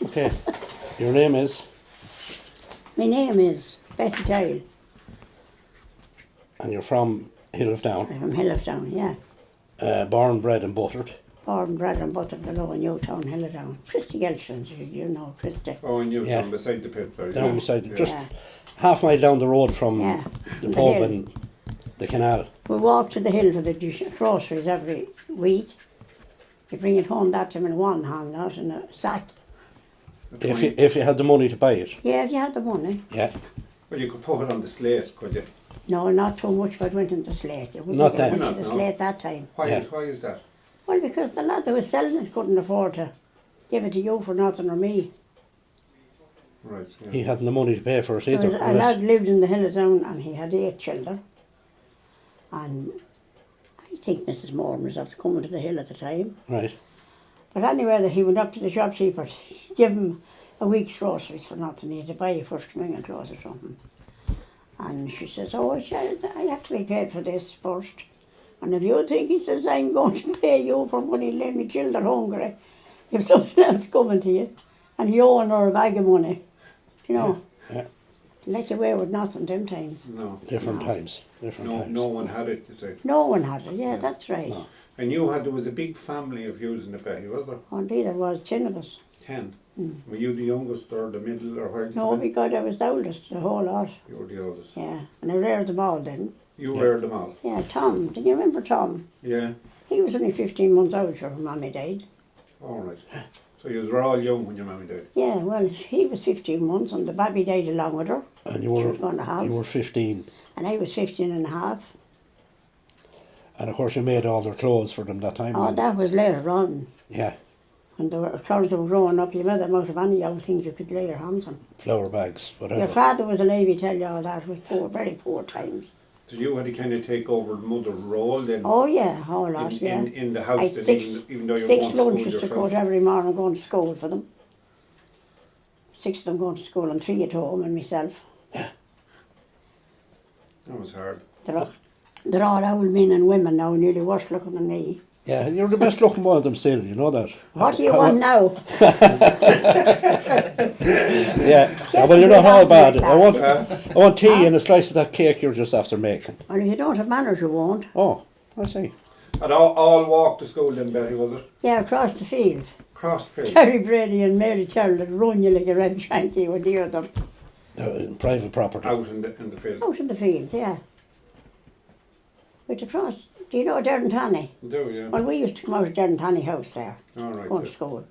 Okay. Your name is? My name is Betty Doyle. And you're from Hill of Down? I'm from Hill of Down, yeah. Born, bred and buttered? Born, bred and buttered below in Newtown, Hill of Down. Christy Gelshins, you know Christy. Oh, in Newtown, Yeah. beside the pit there. Down yeah. beside it. Yeah. Just Yeah. half mile down the road from Yeah, the from the pub hill. and the canal. We walk to the hill for the groceries every week. You bring it home that time in one hand, not in a sack. If you had the money to buy it. Yeah, if you had the money. Yeah. Well, you could put it on the slate, could you? No, not too much if it went into slate. You wouldn't Not get then. much of the No. slate that time. Why Yeah. is that? Well, because the lad that was selling it couldn't afford to give it to you for nothing or me. Right, yeah. He hadn't the money to pay for it There either. was a lad lived in the Hill of Down and he had 8 children. And I think Mrs. Moran was after coming to the hill at the time. Right. But anyway, he went up to the shopkeeper to give him a week's groceries for nothing. He had to buy a first coming and clothes or something. And she says, oh, I have to be paid for this first. And if you think, he says, I'm going to pay you for money, let me children hungry, if something else coming to you. And he owed her a bag of money. Do you know? Yeah. Let you away with nothing them times. No. Different times. Different times. No one had it, you say. No one had it, yeah, that's right. No. And there was a big family of yous in the Betty, was there? Oh, indeed, there was 10 of us. 10. Were you the youngest or the middle or where? No, because I was the oldest, the whole lot. You were the oldest. Yeah, and I reared them all then. You reared them all? Yeah, Tom, do you remember Tom? Yeah. He was only 15 months old when Mommy died. All right. So you were all young when your mammy died? Yeah, well, he was 15 months and the baby died along with her. And She was going to have. you were 15. And I was 15 and a half. And of course you made all their clothes for them that time. Oh, that was later on. Yeah. When the clothes were growing up, you made them out of any old things you could lay your hands on. Flour bags, whatever. Your father was alive, he tell you all that. It was poor, very poor times. So you had to kind of take over the mother role then? Oh yeah, a whole lot, yeah. In the house I had then, six, even though you were six going to school lunches to yourself? cut every morning going to school for them. 6 of them going to school and 3 at home and myself. That was hard. They're all old men and women now, nearly worse looking than me. Yeah, you're the best looking one of them still, you know that. What do you want now? Yeah, well you're not all bad. I want tea and a slice of that cake you're just after making. Well, if you don't have manners, you won't. Oh, I see. And all walked to school then, Betty, was it? Yeah, across the fields. Cross the field? Terry Brady and Mary Terrell would run you like a red shanky when near them. Private property. Out in the field? Out in the fields, yeah. We'd across. Do you know Derrentanny? Do, yeah. Well, we used to come out of Derrentanny house there, All right. going to yeah. school.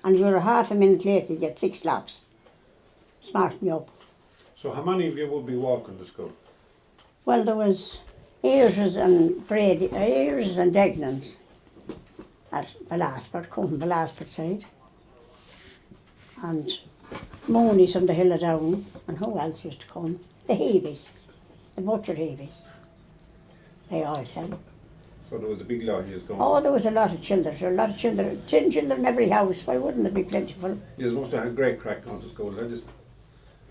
And if you were half a minute late, you'd get 6 slaps. Smarten you up. So how many of you would be walking to school? Well, there was Ayers and Brady, Ayers and Degnans at Bellasport, come from Bellasport side. And Mooney's from the Hill of Down. And who else used to come? The Heavies, the Butcher Heavies. They all came. So there was a big lot of yous going. Oh, there was a lot of children. There were a lot of children. 10 children in every house. Why wouldn't there be plentiful? Yous must have had great crack going to school, didn't you?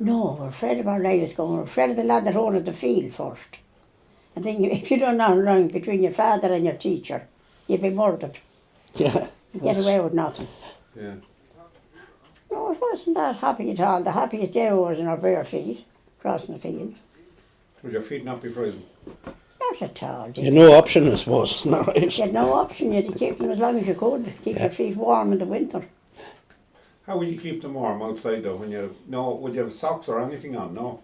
No, we're afraid of our lives going. We're afraid of the lad that owned the field first. And then if you don't know wrong between your father and your teacher, you'd be murdered. Yeah. You'd get away with nothing. Yeah. No, it wasn't that happy at all. The happiest day was in our bare feet, crossing the fields. Would your feet not be frozen? Not at all, dear. You had no option, I suppose, isn't that right? You had no option. You had to keep them as long as you could. Keep your feet warm in the winter. How would you keep them warm outside though? Would you have socks or anything on? No.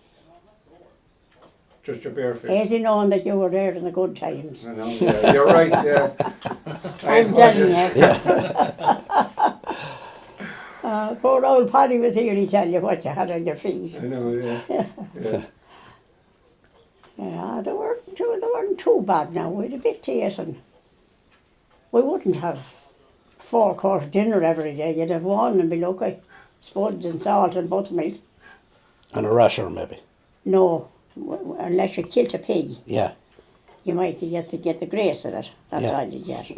Just your bare feet. Easy knowing that you were there in the good times. I know, yeah. You're right, yeah. I'm telling you. Poor old Paddy was here, he'd tell you what you had on your feet. I know, yeah. Yeah. Yeah, they weren't too bad now. We had a bit to eat and we wouldn't have 4-course dinner every day. You'd have one and be lucky. Spuds and salt and buttermilk. And a rasher maybe. No, unless you killed a pig, Yeah. you might get the grace of it. That's Yeah. all you get.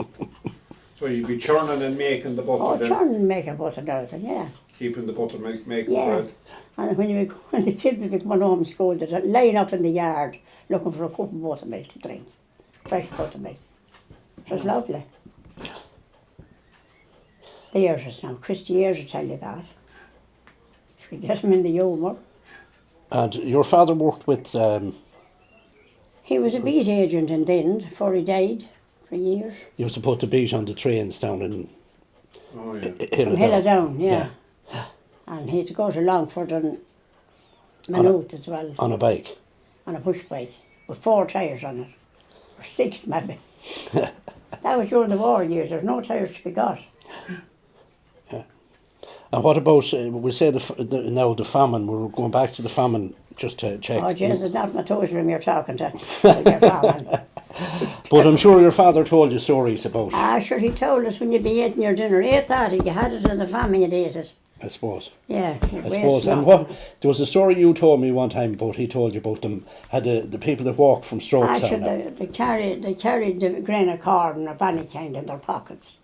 So you'd be churning and making the butter Oh, then? churn and make a butter out of it, yeah. Keeping the buttermilk, making Yeah. bread. And when the kids would be coming home from school, they'd line up in the yard looking for a cup of buttermilk to drink. Fresh buttermilk. It was lovely. The Ayers now. Christy Ayers will tell you that. If we get him in the humour. And your father worked with, He was a beat agent in Dind before he died for years. he was to put the beat on the trains down in Oh yeah. From Hilladown, yeah. And he had to go to Longford and Maynooth as well, on a bike. on a push bike, with 4 tyres on it. Or 6 maybe. That was during the war years, there was no tyres to be got. And what about, we say now the famine, we're going back to the famine just to check. Oh Jesus, not my toes room you're talking to. Your father. But I'm sure your father told you stories about, Sure, he told us when you'd be eating your dinner, ate that, you had it in the famine, you'd ate it. I suppose. Yeah, I suppose. And there was a story you told me one time about, he told you about them, had the people that walked from strokes Sure, down. they carried the grain of corn or any kind in their pockets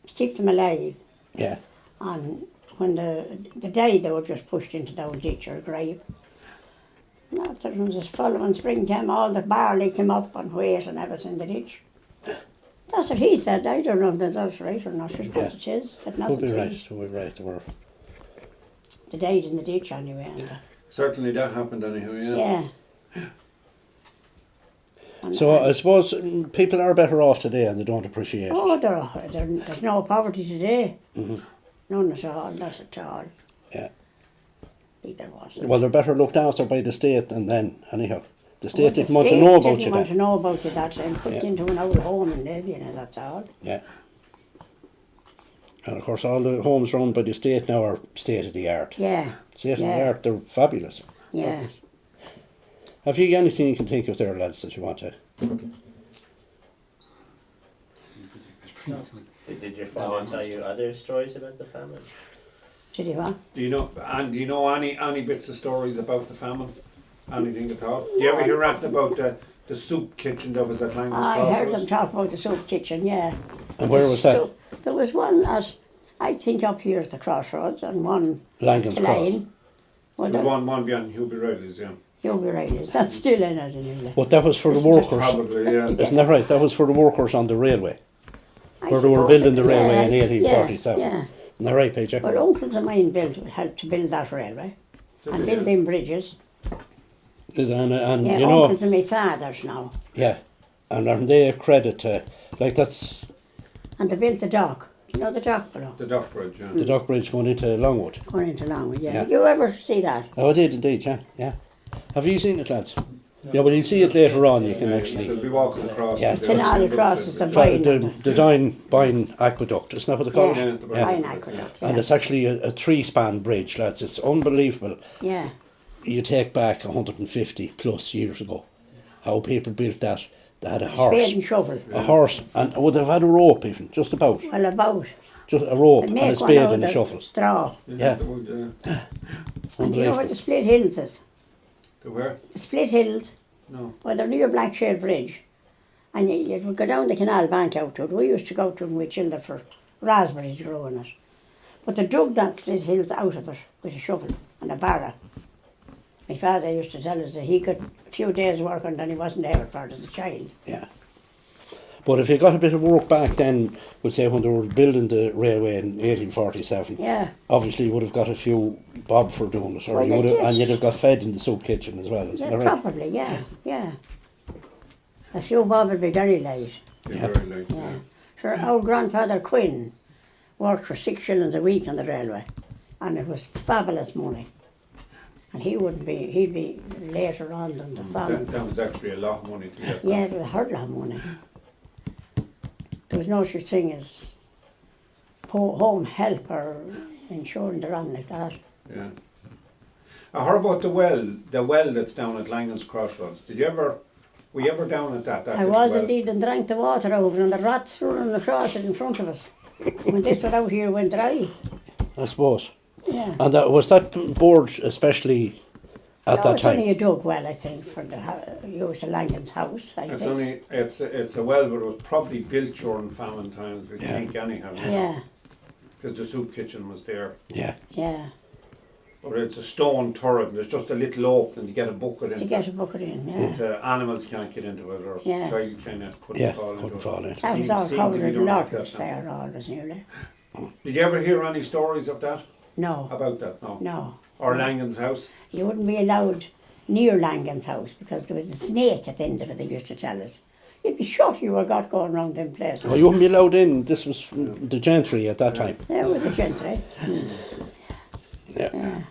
to keep them alive. Yeah. And when the day they were just pushed into the old ditch or grave. And after when the following spring came, all the barley came up and wheat and everything in the ditch. That's what he said. I don't know if that's right or not. I suppose it is. But nothing Could be to right, eat. could be right. They were. They died in the ditch anyway. And, Certainly that happened anyhow, yeah. yeah. And So I suppose people are better off today and they don't appreciate it. oh, there's no poverty today. None at all, not at all. Yeah. There wasn't. Well, they're better looked after by the state and then, anyhow. The state Well, didn't want to know about you didn't want to then. know about you that time. Put you into an old home and live, you know, that's all. Yeah. And of course all the homes run by the state now are state of the art. Yeah. State of the yeah. art, they're fabulous. Yeah. Fabulous. Have you anything you can think of there, lads, that you want to? Did your father tell you other stories about the famine? Did you what? Do you know any bits of stories about the famine? Anything at all? Do you ever hear that about the soup kitchen that was at Langdon's I heard them Crossroads? talk about the soup kitchen, yeah. And where was that? So, there was one at, I think up here at the Crossroads and one Langdon's to Cross. Lane. Well, There the, was one behind Hubie Riley's, yeah. you'll be right, that's still in it anyway. But that was for the Isn't it? workers. Probably, yeah. Isn't that right? That was for the workers on the railway. I Where they were suppose building the it- railway in yeah, 1847. Yeah, Isn't that right, Peter? Well, uncles of mine helped to build that railway and Yeah. building bridges. And Yeah, you know, uncles of my fathers now. yeah, and aren't they a credit to, like that's And they built the dock. Do you know the dock below? The Dock Bridge, yeah. the dock bridge going into Longwood. Going into Longwood, yeah. Yeah. You ever see that? Oh, I did indeed, yeah, yeah. Have you seen it, lads? Yeah, well, you'll see it later on. You can They'll actually. be walking across. Yeah. and they'll Canal see across bits is of the it. vine. The Bine Aqueduct, isn't that what they call Yeah, it? the Vine Aqueduct, yeah. And it's actually a 3-span bridge, lads. It's unbelievable. Yeah. You take back 150 plus years ago, how people built that. They had a Spade horse, and shovel. a horse, and would have had a rope even, just about, Well, about. just a rope And and a make one spade out and a of shovel. straw. Yeah, They would, And you know unbelievable. where the Split Hills is? The where? The Split Hills, No. well, they're near Blackshare Bridge. And you would go down the canal bank out to it. We used to go to it when we were children for raspberries growing it. But they dug that Split Hills out of it with a shovel and a barrow. My father used to tell us that he got a few days' work and then he wasn't able for it as a child. Yeah. But if you got a bit of work back then, we'll say when they were building the railway in 1847, Yeah. obviously you would have got a few bob for doing it, or Well, you they would have, did. and you'd have got fed in the soup kitchen as well. Isn't Yeah, that right? probably, yeah, yeah. A few bob would be very late. Yeah. Very late, Yeah. yeah. Sure, our grandfather Quinn worked for 6 shillings a week on the railway, and it was fabulous money. And he'd be later on than the family. That was actually a lot of money to get. Yeah, it was a hard lot of money. There was no such thing as home help or insuring the wrong like that. Yeah. I heard about the well that's down at Langdon's Crossroads. Were you ever down at that? I was indeed and drank the water over and the rats running across it in front of us. When this one out here went dry. I suppose. Yeah. And was that board especially at No, that it's time? only a dug well, I think, for the use of Langdon's house, I It's think. only it's a well, but it was probably built during famine times. We Yeah. think anyhow. Yeah, Because the soup kitchen was there. Yeah. yeah. But it's a stone turret, and there's just a little opening to get a bucket To into. get a bucket in, yeah. But, animals can't get into it, or Yeah. child kind of couldn't Yeah, fall couldn't into fall it. in. That was Seemed all to be covered in done like that lockers now. there, always nearly. Did you ever hear any stories of that? No, About that? No. no. Or Langan's house? You wouldn't be allowed near Langan's house because there was a snake at the end of it, they used to tell us. You'd be shot you were got going round them places. Oh, you wouldn't be allowed in. This was the gentry at that time. There was the gentry. Yeah. Yeah.